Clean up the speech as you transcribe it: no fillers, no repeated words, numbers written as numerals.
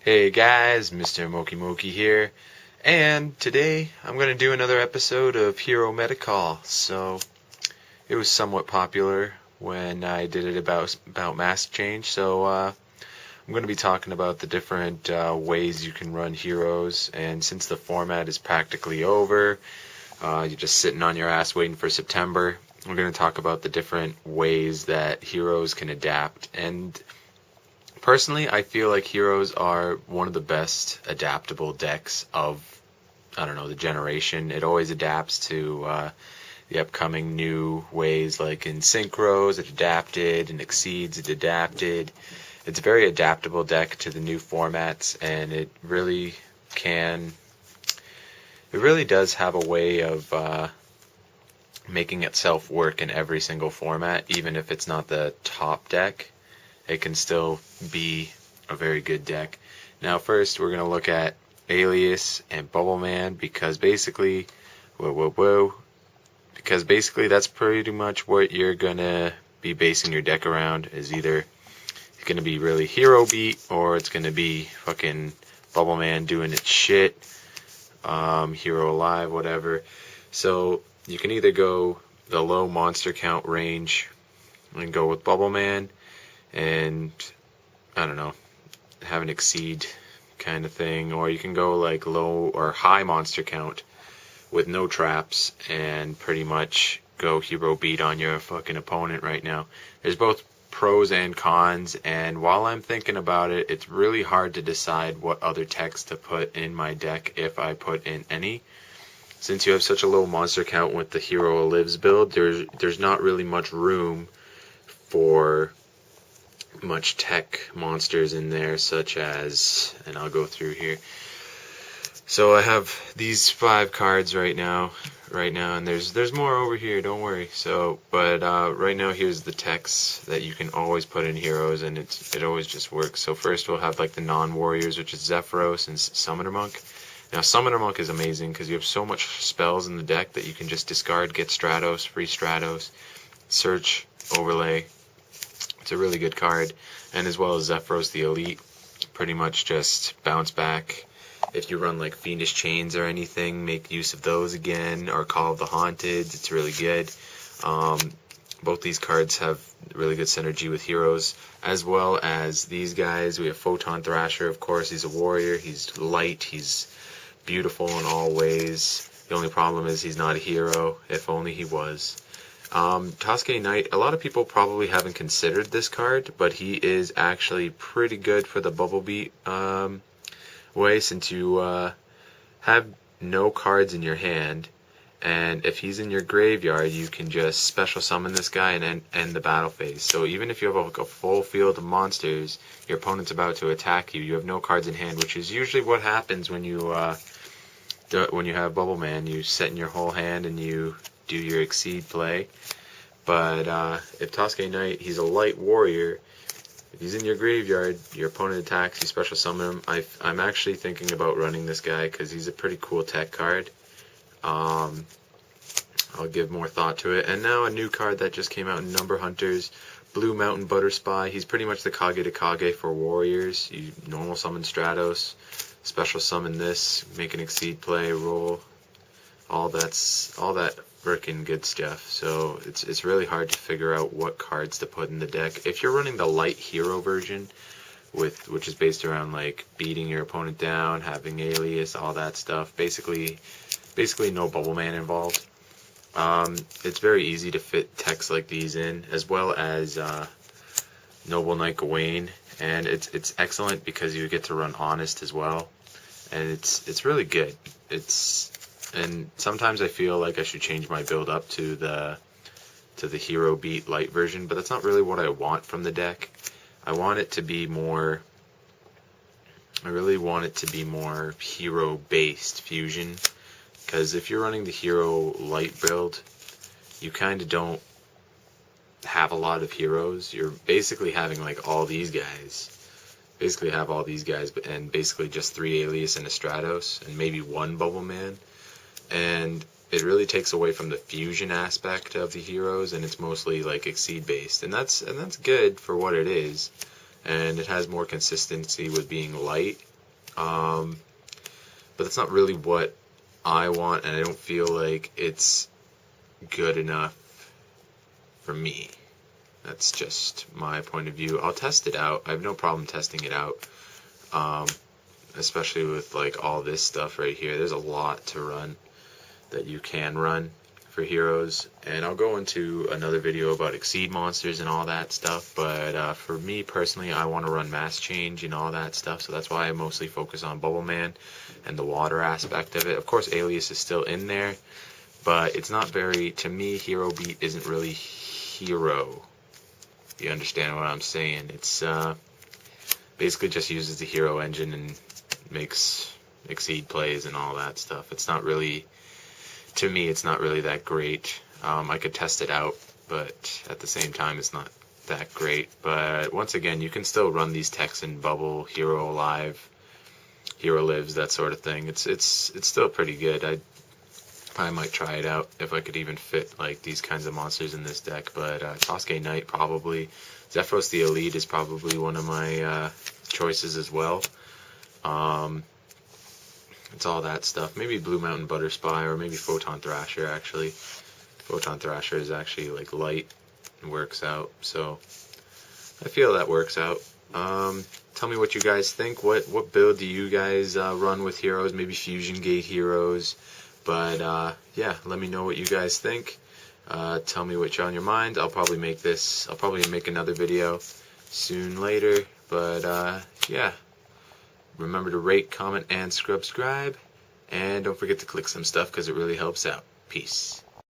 Hey guys, Mr. Moki Moki here, and today I'm going to do another episode of Hero Metacall. So, it was somewhat popular when I did it about mask change, so I'm going to be talking about the different ways you can run heroes, and since the format is practically over, you're just sitting on your ass waiting for September, we're going to talk about the different ways that heroes can adapt. And personally, I feel like heroes are one of the best adaptable decks of, I don't know, the generation. It always adapts to the upcoming new ways, like in Synchros, it adapted, and Exceeds, it adapted. It's a very adaptable deck to the new formats, and it really does have a way of making itself work in every single format, even if it's not the top deck. It can still be a very good deck. Now first we're going to look at Alias and Bubble Man, because basically, because basically that's pretty much what you're going to be basing your deck around. Is either it's going to be really hero beat, or it's going to be fucking Bubble Man doing its shit, hero alive, whatever. So you can either go the low monster count range and go with Bubble Man, and I don't know, have an Exceed kind of thing, or you can go like low or high monster count with no traps and pretty much go hero beat on your fucking opponent right now. There's both pros and cons, and while I'm thinking about it, it's really hard to decide what other techs to put in my deck, if I put in any. Since you have such a low monster count with the Hero Lives build, there's not really much room for much tech monsters in there, such as, and I'll go through here. So I have these 5 cards right now, and there's more over here, don't worry. So, but right now here's the techs that you can always put in heroes, and it always just works. So first we'll have like the non-warriors, which is Zephyros and Summoner Monk. Now Summoner Monk is amazing because you have so much spells in the deck that you can just discard, get Stratos, free Stratos, search, overlay. It's a really good card, and as well as Zephyros the Elite, pretty much just bounce back. If you run like Fiendish Chains or anything, make use of those again, or Call of the Haunted, it's really good. Both these cards have really good synergy with heroes, as well as these guys. We have Photon Thrasher, of course. He's a warrior, he's light, he's beautiful in all ways. The only problem is he's not a hero. If only he was. Tosuke Knight, a lot of people probably haven't considered this card, but he is actually pretty good for the Bubble Beat way, since you have no cards in your hand, and if he's in your graveyard, you can just special summon this guy and end the battle phase. So even if you have a full field of monsters, your opponent's about to attack you, you have no cards in hand, which is usually what happens when you have Bubble Man. You set in your whole hand and you do your Exceed play. But if Tosuke Knight, he's a light warrior, if he's in your graveyard, your opponent attacks, you special summon him. I'm actually thinking about running this guy because he's a pretty cool tech card. I'll give more thought to it. And now a new card that just came out in Number Hunters, Blue Mountain Butter Spy. He's pretty much the Kage de Kage for warriors. You normal summon Stratos, special summon this, make an Exceed play, roll. All that freaking good stuff. So it's really hard to figure out what cards to put in the deck. If you're running the light hero version, which is based around like beating your opponent down, having Alias, all that stuff, basically no Bubble Man involved. It's very easy to fit techs like these in, as well as Noble Knight Gawain, and it's excellent because you get to run Honest as well, and it's really good. And sometimes I feel like I should change my build up to the hero beat light version, but that's not really what I want from the deck. I really want it to be more hero based fusion, because if you're running the hero light build, you kind of don't have a lot of heroes. You're basically having like all these guys. And basically just 3 Alias and a Stratos, and maybe 1 Bubble Man. And it really takes away from the fusion aspect of the heroes, and it's mostly like Exceed based, and that's good for what it is, and it has more consistency with being light, But that's not really what I want, and I don't feel like it's good enough for me. That's just my point of view. I'll test it out. I have no problem testing it out. Especially with like all this stuff right here. There's a lot to run that you can run for heroes, and I'll go into another video about exceed monsters and all that stuff, but for me personally, I want to run mass change and all that stuff, so that's why I mostly focus on Bubble Man and the water aspect of it. Of course, Alias is still in there, but it's not very, to me, Hero Beat isn't really hero. You understand what I'm saying? It's basically just uses the hero engine and makes exceed plays and all that stuff. It's not really, to me, it's not really that great. I could test it out, but at the same time, it's not that great. But once again, you can still run these techs in Bubble, Hero Alive, Hero Lives, that sort of thing. It's still pretty good. I might try it out if I could even fit like these kinds of monsters in this deck. But Tosuke Knight probably. Zephyros the Elite is probably one of my choices as well. It's all that stuff. Maybe Blue Mountain Butter Spy, or maybe Photon Thrasher, actually. Photon Thrasher is actually like light and works out, so I feel that works out. Tell me what you guys think. What build do you guys run with heroes? Maybe Fusion Gate heroes. But yeah, let me know what you guys think. Tell me what's on your mind. I'll probably make another video soon later. But yeah. Remember to rate, comment, and subscribe. And don't forget to click some stuff because it really helps out. Peace.